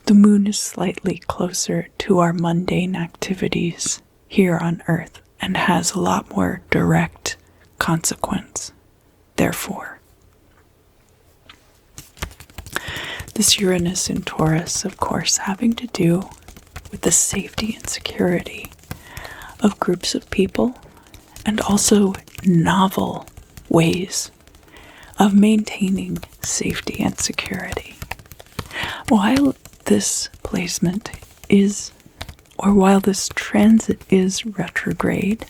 The moon is slightly closer to our mundane activities here on Earth and has a lot more direct consequence. Therefore, this Uranus in Taurus, of course, having to do with the safety and security of groups of people and also novel ways of maintaining safety and security. While this placement is, or while this transit is retrograde,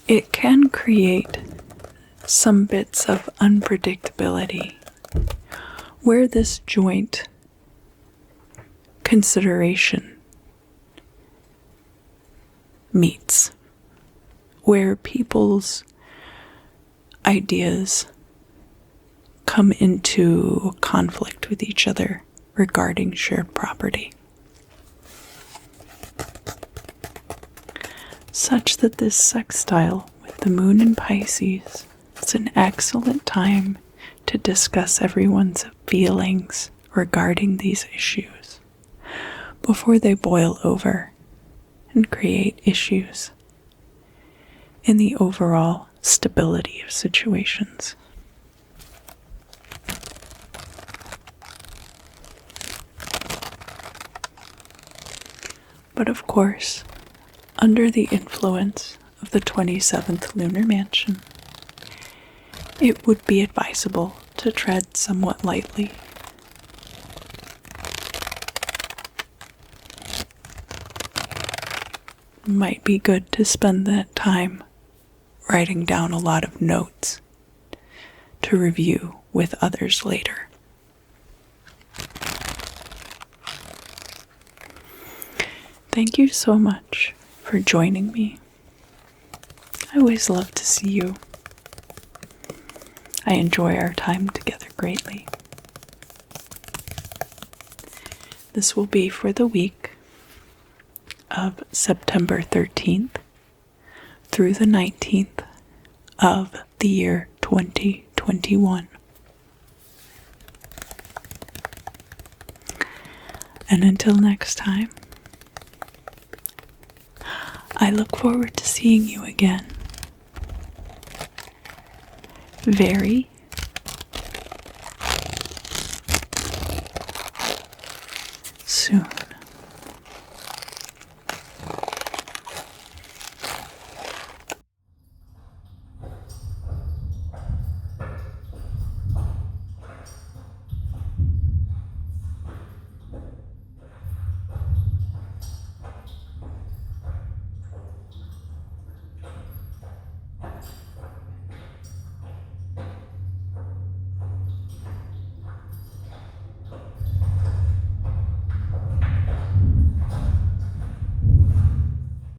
it can create some bits of unpredictability where this joint consideration meets, where people's ideas come into conflict with each other regarding shared property, such that this sextile with the moon in Pisces is an excellent time to discuss everyone's feelings regarding these issues before they boil over and create issues in the overall stability of situations. But of course, under the influence of the 27th lunar mansion, it would be advisable to tread somewhat lightly. Might be good to spend that time writing down a lot of notes to review with others later. Thank you so much for joining me. I always love to see you. I enjoy our time together greatly. This will be for the week of September 13th through the 19th of the year 2021. And until next time, I look forward to seeing you again very soon.